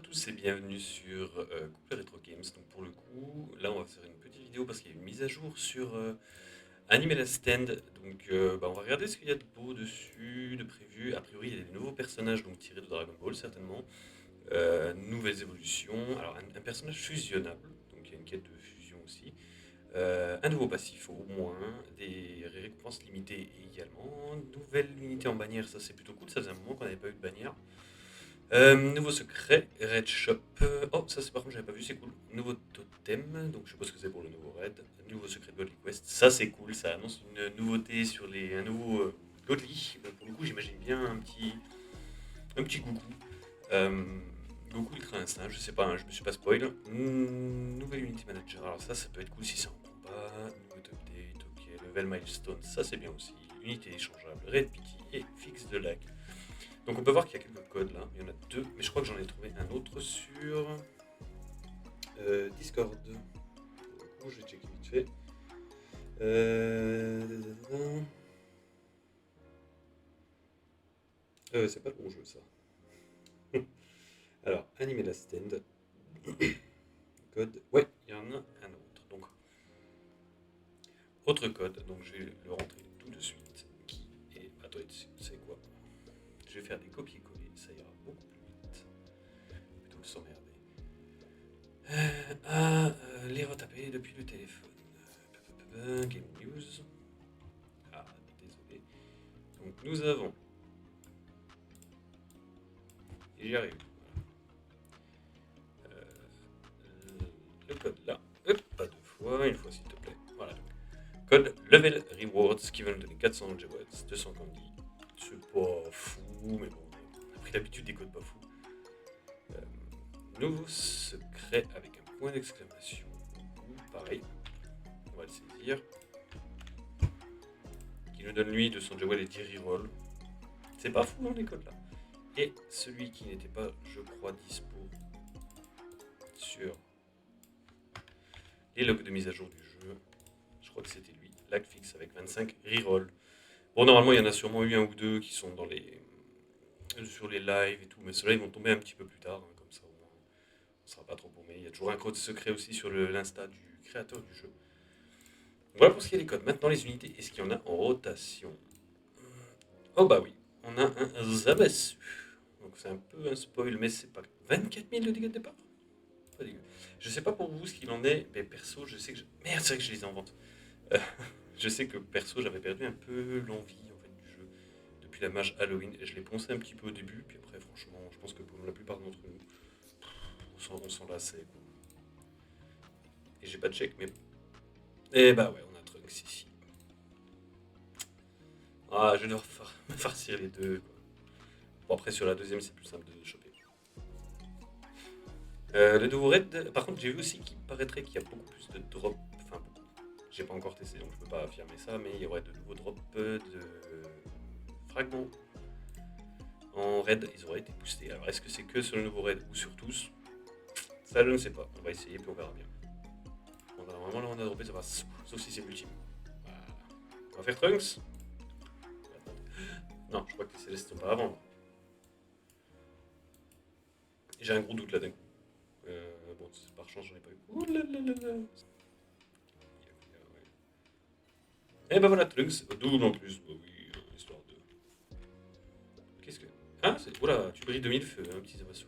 tous et bienvenue sur Couple Retro Games. Donc pour le coup, là on va faire une petite vidéo parce qu'il y a une mise à jour sur Animal Stand. Donc on va regarder ce qu'il y a de beau dessus, de prévu. A priori il y a des nouveaux personnages donc tirés de Dragon Ball certainement. Nouvelles évolutions. Alors un personnage fusionnable, donc il y a une quête de fusion aussi. Un nouveau passif au moins, des récompenses limitées également. Nouvelle unité en bannière, ça c'est plutôt cool, ça faisait un moment qu'on n'avait pas eu de bannière. Nouveau secret, Red Shop. Oh, ça c'est par contre j'avais pas vu, c'est cool. Nouveau totem, donc je suppose que c'est pour le nouveau Red. Nouveau secret de Godly Quest, ça c'est cool, ça annonce une nouveauté sur un nouveau Godly. Pour le coup j'imagine bien un petit Goku. Euh, Goku Ultra Instinct, je sais pas, hein, je me suis pas spoil. Nouvelle Unity Manager, alors ça peut être cool si c'est en combat. Nouveau update, ok. Level Milestone, ça c'est bien aussi. Unité échangeable, Red Pity et Fixe de lag. Donc on peut voir qu'il y a quelques codes là, il y en a deux, mais je crois que j'en ai trouvé un autre sur Discord. Pour le coup, je vais checker vite fait. C'est pas le bon jeu ça. Alors, animer la stand. Code. Ouais, il y en a un autre. Donc, autre code, donc je vais le rentrer tout de suite. Qui est. Attends, c'est quoi? Je vais faire des copier-coller, ça ira beaucoup plus vite. Plutôt que s'emmerder. Les retaper depuis le téléphone. Game News. Ah, désolé. Donc nous avons. Et j'y arrive. Voilà. Le code là. Hop, pas deux fois, une fois s'il te plaît. Voilà. Code Level Rewards qui va nous donner 400 Jewels, 200 candy. C'est pas fou, mais bon, on a pris l'habitude des codes pas fous. Nouveau secret avec un point d'exclamation. Pareil, on va le saisir. Qui nous donne lui 200 Jewels et 10 reroll. C'est pas fou, non, les codes là. Et celui qui n'était pas, je crois, dispo sur les logs de mise à jour du jeu, je crois que c'était lui, lag fixe avec 25 reroll. Bon, normalement, il y en a sûrement eu un ou deux qui sont sur les lives et tout, mais ceux-là, ils vont tomber un petit peu plus tard, hein, comme ça au moins, on ne sera pas trop paumé. Il y a toujours un code secret aussi sur l'Insta du créateur du jeu. Voilà pour ce qui est des codes. Maintenant, les unités, est-ce qu'il y en a en rotation? Oh bah oui, on a un Zamasu. Donc c'est un peu un spoil, mais c'est pas 24 000 de dégâts de départ. Pas dégueu. Je sais pas pour vous ce qu'il en est, mais perso, je sais que. Merde, c'est vrai que je les ai en vente. Euh, je sais que perso, j'avais perdu un peu l'envie en fait, du jeu depuis la mage Halloween. Et je l'ai poncé un petit peu au début, puis après, franchement, je pense que pour la plupart d'entre nous, on s'en lassait. Quoi. Et j'ai pas de check, mais. Eh bah ouais, on a Trunks ici. Ah, je vais devoir me farcir les deux. Quoi. Bon, après, sur la deuxième, c'est plus simple de choper. Le nouveau raid, par contre, j'ai vu aussi qu'il paraîtrait qu'il y a beaucoup plus de drops. Enfin, beaucoup. J'ai pas encore testé, donc je peux pas affirmer ça, mais il y aurait de nouveaux drops de fragments en raid. Ils auraient été boostés. Alors, est-ce que c'est que sur le nouveau raid ou sur tous? Ça, je ne sais pas. On va essayer, puis on verra bien. Bon, normalement, là, on a droppé, ça va. Sauf si c'est l'ultime. Voilà. On va faire Trunks. Non, je crois que les célestes sont pas à vendre. J'ai un gros doute là d'un coup. Bon, par chance, j'en ai pas eu. Ouh là là là là. Et ben voilà, Trunks, double en plus. Bah oui, histoire de. Qu'est-ce que. Ah, c'est. Oula, tu brilles 2000 feux, un petit Zamasu.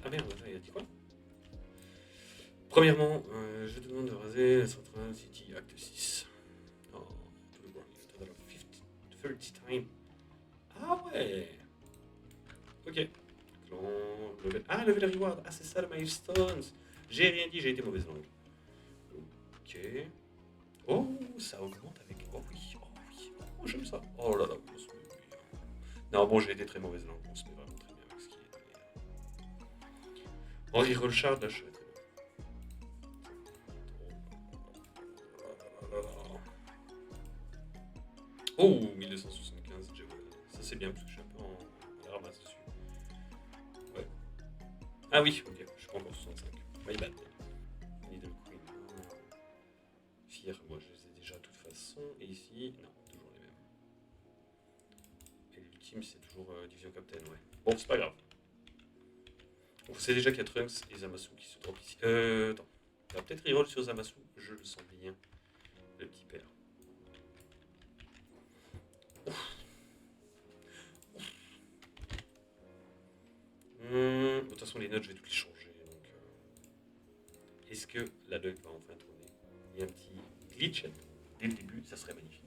Ah merde, il a dit quoi? Premièrement, je te demande de raser la Central City Act 6. Oh, to the ground, total of 50, 30 times. Ah ouais. Ok. Level reward. Ah, c'est ça le milestones. J'ai rien dit, j'ai été mauvaise langue. Ok. Oh, ça augmente avec. Oh oui, oh oui. Oh, j'aime ça. Oh là là, on se met bien. Non, bon, j'ai été très mauvaise langue. On se met vraiment très bien avec ce qui est donné. Oh, reroll shard, là, je serais très bien. Oh, 1275, ça c'est bien parce que je suis un peu en ramasse dessus. Ouais. Ah oui, ok, je suis pas encore 65. My bad. Needle Queen. Fire, moi je les ai déjà de toute façon. Et ici, non, toujours les mêmes. Et l'ultime, c'est toujours Division Captain, ouais. Bon, c'est pas grave. On sait déjà qu'il y a Trunks et Zamasu qui se drop ici. Attends. On va peut-être reroll sur Zamasu. Je le sens bien. Le petit père. De toute façon, les notes, je vais toutes les changer. Donc, est-ce que la luck va enfin tourner? Il y a un petit glitch dès le début, ça serait magnifique.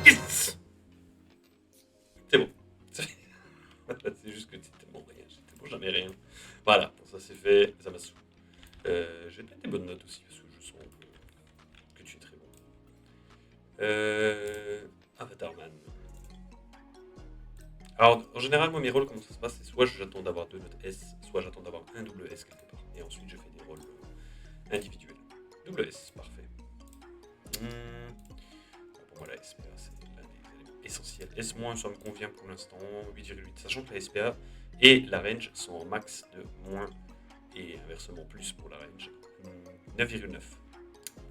Yes. C'est bon. C'est juste que c'est tellement rien. J'ai tellement jamais rien. Voilà, bon, ça c'est fait. Zamasu. Je vais te mettre des bonnes notes aussi parce que je sens que tu es très bon. Avatarman. Alors, en général, moi, mes rôles, comment ça se passe, c'est soit j'attends d'avoir 2 notes S, soit j'attends d'avoir un double S quelque part. Et ensuite, je fais des rôles individuels. Double S, parfait. Pour moi, la SPA, c'est l'un des éléments essentiels. S-, ça me convient pour l'instant, 8,8. Sachant que la SPA et la range sont en max de moins et inversement plus pour la range. 9,9.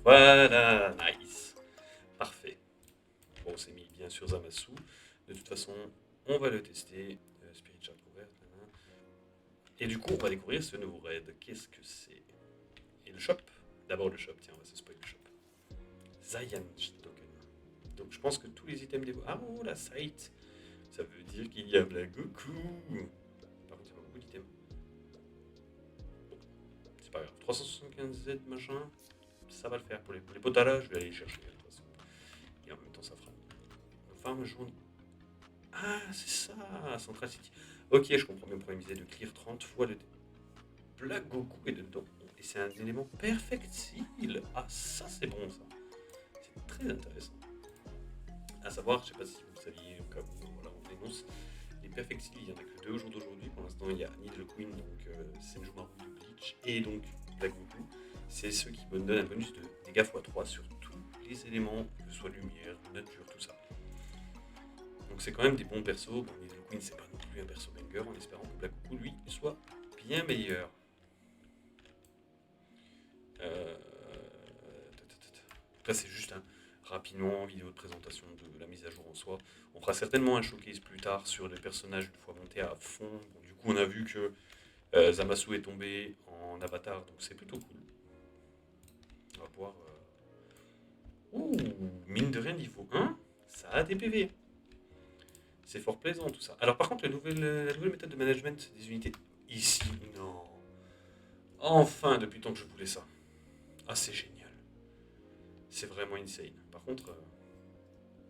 Voilà, nice. Parfait. Bon, on s'est mis bien sur Zamasu. De toute façon, on va le tester. Spirit Shard Convert. Et du coup, on va découvrir ce nouveau raid. Qu'est-ce que c'est? Et le shop. D'abord le shop, tiens, on va se spoiler le shop. Zayan Token. Donc je pense que tous les items des... Ah oh, la site. Ça veut dire qu'il y a Blagoku. Par contre, il y a pas beaucoup d'items. Bon, c'est pas grave. 375Z, machin. Ça va le faire. Pour les potalas, je vais aller les chercher de toute façon. Et en même temps, ça fera. Enfin, journée. Ah, c'est ça, Central City. Ok, je comprends bien pourquoi il me disait de clear 30 fois le Black Goku est dedans. Et c'est un élément perfect seal. Ah, ça c'est bon ça. C'est très intéressant. À savoir, je sais pas si vous le saviez, au cas où voilà, on dénonce, les perfect seal, il n'y en a que 2 au jour d'aujourd'hui. Pour l'instant, il y a Needle Queen, donc Senjumaru de Bleach, et donc Black Goku. C'est ceux qui donnent un bonus de dégâts x3 sur tous les éléments, que ce soit lumière, nature, tout ça. Donc c'est quand même des bons persos. Bon, Needle Queen, c'est pas non plus un perso banger, en espérant que Black Goku, lui, soit bien meilleur. Là, c'est juste rapidement vidéo de présentation de la mise à jour en soi. On fera certainement un showcase plus tard sur les personnages une fois montés à fond. Bon, du coup, on a vu que Zamasu est tombé en avatar, donc c'est plutôt cool. On va pouvoir. Ouh, mine de rien, niveau 1, ça a des PV. C'est fort plaisant tout ça. Alors, par contre, la nouvelle méthode de management des unités. Ici, non. Enfin, depuis le temps que je voulais ça. Ah, c'est génial. C'est vraiment insane. Par contre,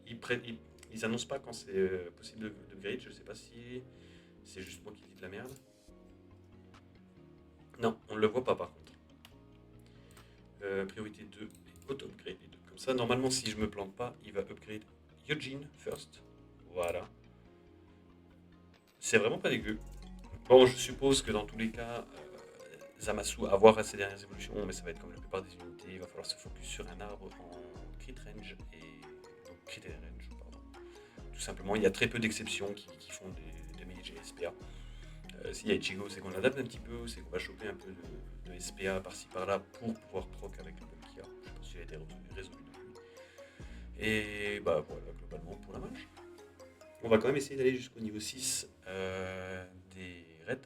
ils annoncent pas quand c'est possible de grade. Je sais pas si c'est juste moi qui dis de la merde. Non, on ne le voit pas par contre. Priorité 2 et auto-upgrade les deux. Comme ça, normalement, si je me plante pas, il va upgrade Eugene first. Voilà. C'est vraiment pas dégueu. Bon, je suppose que dans tous les cas, Zamasu a voir à ses dernières évolutions, mais ça va être comme la plupart des unités. Il va falloir se focus sur un arbre en crit range et donc crit range, pardon. Tout simplement, il y a très peu d'exceptions qui font des mage et SPA. S'il y a Ichigo, c'est qu'on adapte un petit peu, c'est qu'on va choper un peu de SPA par-ci par-là pour pouvoir proc avec le buff qu'il y a. Je sais pas si il a été résolu depuis. Et bah voilà, globalement pour la mage. On va quand même essayer d'aller jusqu'au niveau 6 des raids.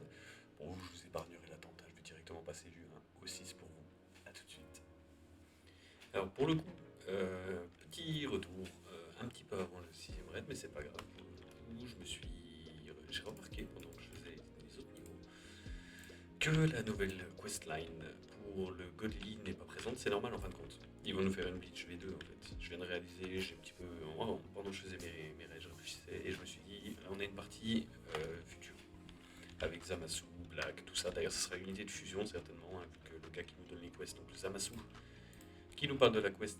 Bon, je vous épargnerai l'attente, je vais directement passer du 1 au 6 pour vous. A tout de suite. Alors pour le coup, petit retour un petit peu avant le 6ème raid, mais c'est pas grave. Où j'ai remarqué pendant que je faisais les autres niveaux que la nouvelle questline pour le Godly n'est pas présente. C'est normal en fin de compte. Ils vont nous faire une Bleach V2 en fait. Je viens de réaliser, j'ai un petit peu. Pendant que je faisais mes raids, je réfléchissais et je me suis dit, on a une partie future avec Zamasu, Black, tout ça. D'ailleurs, ce sera une unité de fusion certainement, hein, vu que le gars qui nous donne les quests, donc le Zamasu, qui nous parle de la quest,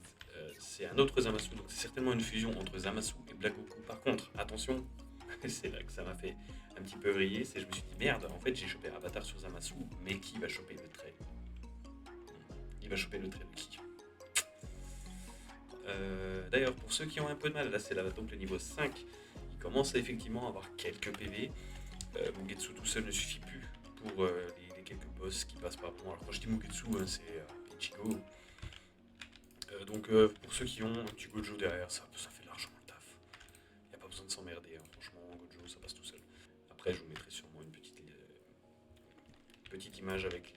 c'est un autre Zamasu, donc c'est certainement une fusion entre Zamasu et Black Goku. Par contre, attention, c'est là que ça m'a fait un petit peu vriller, c'est je me suis dit merde, en fait j'ai chopé Avatar sur Zamasu, mais qui va choper le trait? Il va choper le trait de qui? D'ailleurs, pour ceux qui ont un peu de mal, là c'est là donc le niveau 5, il commence à effectivement avoir quelques PV. Mugetsu tout seul ne suffit plus pour les quelques boss qui passent par moment. Alors quand je dis Mugetsu, hein, c'est Ichigo, Pour ceux qui ont un petit Gojo derrière, ça fait largement le taf. Il n'y a pas besoin de s'emmerder, hein. Franchement, Gojo, ça passe tout seul. Après, je vous mettrai sûrement une petite image avec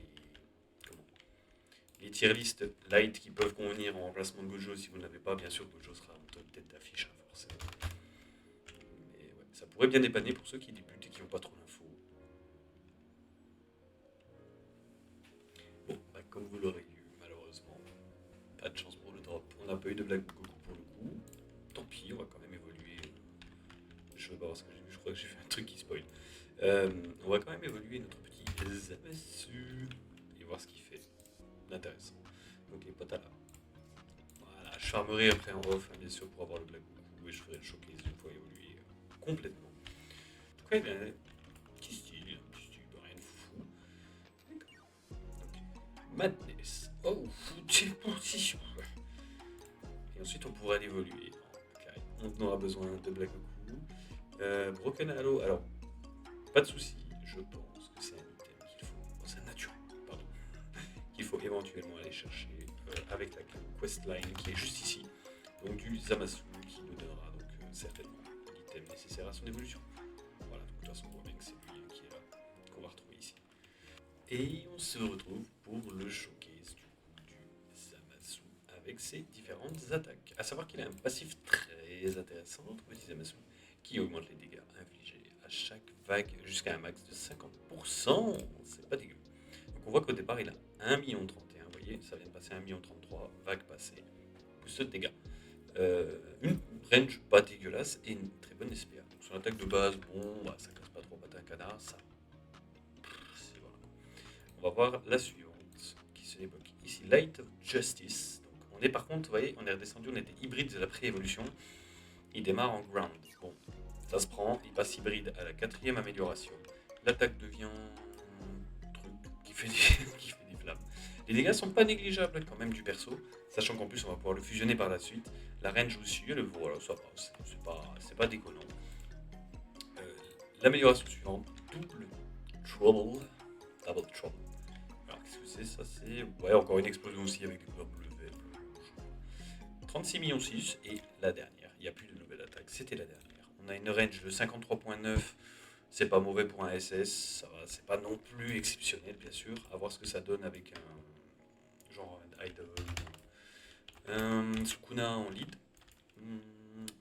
les tier list light qui peuvent convenir en remplacement de Gojo. Si vous n'avez pas, bien sûr, Gojo sera en tête d'affiche, hein, forcément. Mais ouais, ça pourrait bien dépanner pour ceux qui débutent et qui n'ont pas trop l'info. Bon, bah, comme vous l'aurez lu, malheureusement, pas de chance pour le drop. On n'a pas eu de Black Goku pour le coup. Tant pis, on va quand même évoluer. Je veux pas voir ce que j'ai vu, je crois que j'ai fait un truc qui spoil. On va quand même évoluer notre petit Zamasu et voir ce qu'il fait d'intéressant. Donc les potes à là. Voilà, je farmerai après en off, hein, bien sûr, pour avoir le Black Goku et je ferai le showcase une fois évolué complètement. En tout cas, il a un petit style, rien de foufou. Madness. Oh, c'est position. Et ensuite, on pourra l'évoluer. On aura besoin de Black Goku. Broken Halo, alors, pas de souci, je pense que c'est un item qu'il faut. Oh, c'est un naturel, pardon. Qu'il faut éventuellement aller chercher avec la questline qui est juste ici. Donc, du Zamasu qui nous donnera donc certainement l'item nécessaire à son évolution. Voilà, donc de toute façon, on voit bien que c'est lui qui est là, qu'on va retrouver ici. Et on se retrouve pour le showcase du Zamasu avec ses différentes attaques. A savoir qu'il a un passif très intéressant, notre petit Zamasu, qui augmente les dégâts infligés à chaque vague jusqu'à un max de 50%. C'est pas dégueu. Donc on voit qu'au départ il a 1 million 31, vous voyez, ça vient de passer à 1 million 33, vague passée, plus de dégâts. Une range pas dégueulasse et une très bonne SPA. Donc son attaque de base, bon, bah, ça casse pas trop patin canard, ça. Voilà. On va voir la suivante qui se débloque ici, Light of Justice. Donc on est par contre, vous voyez, on est redescendu, on était hybride de la pré-évolution. Il démarre en ground. Bon, ça se prend, il passe hybride à la 4e amélioration. L'attaque devient truc qui fait des flammes. Les dégâts sont pas négligeables quand même du perso, sachant qu'en plus on va pouvoir le fusionner par la suite. La range aussi, le voilà, ça passe, c'est pas déconnant. L'amélioration suivante, double trouble. Alors qu'est-ce que c'est ça? C'est ouais, encore une explosion aussi avec des couleurs bleu, vert, bleu, rouge. 36 millions 6 et la dernière. Il n'y a plus de nouvelle attaque, c'était la dernière. On a une range de 53.9. C'est pas mauvais pour un SS, ça va, c'est pas non plus exceptionnel bien sûr. À voir ce que ça donne avec un genre un idol, un Sukuna en lead.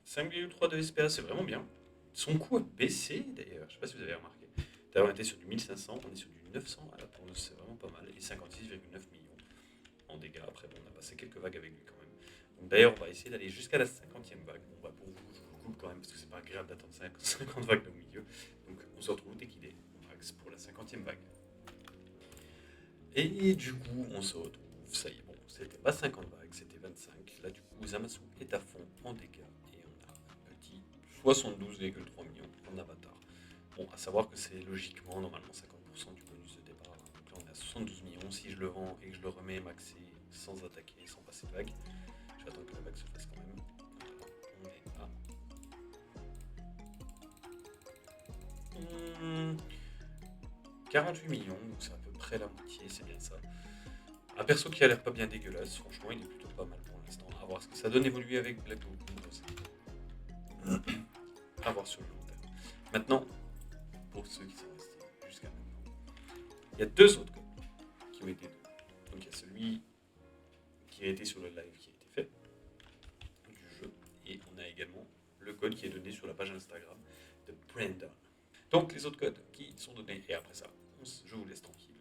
5,3 de SPA, c'est vraiment bien. Son coût a baissé d'ailleurs, je sais pas si vous avez remarqué. D'ailleurs, on était sur du 1500, on est sur du 900 à la pause, c'est vraiment pas mal. Et 56,9 millions en dégâts. Après, bon, on a passé quelques vagues avec lui quand même. Donc d'ailleurs, on va essayer d'aller jusqu'à la 50e vague. Bon, bah pour vous, je vous coupe quand même parce que c'est pas agréable d'attendre 50 vagues au milieu. Donc on se retrouve dès qu'il est au max pour la 50e vague. Et du coup, on se retrouve. Ça y est, bon, c'était pas 50 vagues, c'était 25. Là, du coup, Zamasu est à fond en dégâts. Et on a un petit 72,3 millions en avatar. Bon, à savoir que c'est logiquement, normalement, 50% du bonus de départ. Donc là, on est à 72 millions. Si je le vends et que je le remets maxé sans attaquer, sans passer de vague, je vais attendre que la vague se fasse quand même. Voilà, on est à 48 millions, donc c'est à peu près la moitié, c'est bien ça. Un perso qui a l'air pas bien dégueulasse, franchement, il est plutôt pas mal pour l'instant. A voir ce que ça donne évoluer avec Black Goku. À voir sur le long terme. Maintenant, pour ceux qui sont restés jusqu'à maintenant, il y a deux autres codes qui ont été donnés. Donc il y a celui qui a été sur le live qui a été fait du jeu, et on a également le code qui est donné sur la page Instagram de Brandon. Donc les autres codes qui sont donnés, et après ça, je vous laisse tranquille.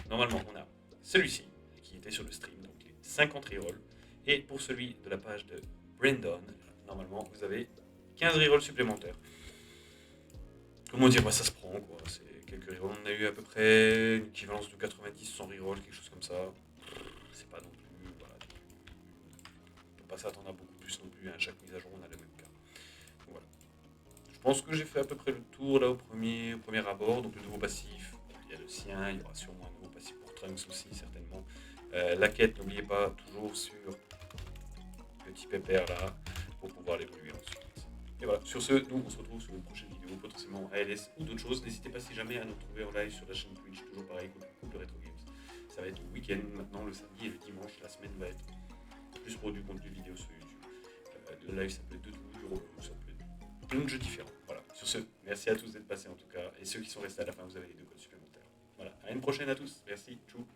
Normalement, on a celui-ci qui était sur le stream, donc les 50 rerolls, et pour celui de la page de Brandon, normalement, vous avez 15 rerolls supplémentaires. Comment dire, bah, ça se prend quoi, c'est quelques rerolls, on a eu à peu près une équivalence de 90 100 rerolls, quelque chose comme ça. C'est pas non plus, voilà, on peut pas s'attendre à beaucoup plus non plus, à chaque mise à jour on a le même cas. Donc, voilà. Je pense que j'ai fait à peu près le tour là au premier abord, donc le nouveau passif, il y a le sien, il y aura sûrement un nouveau passif pour Trunks aussi certainement. La quête, n'oubliez pas, toujours sur petit pépère là, pour pouvoir l'évoluer ensuite. Et voilà, sur ce, nous on se retrouve sur une prochaine vidéo, potentiellement ALS ou d'autres choses. N'hésitez pas si jamais à nous retrouver en live sur la chaîne Twitch, toujours pareil, Couple Retro Games. Ça va être le week-end maintenant, le samedi et le dimanche, la semaine va être plus pour du contenu vidéo sur YouTube. Le live, ça peut être de tout, du roleplay, ça peut être plein de jeux différents. Voilà. Sur ce, merci à tous d'être passés en tout cas. Et ceux qui sont restés à la fin, vous avez les 2 codes supplémentaires. Voilà. À une prochaine à tous. Merci. Tchou.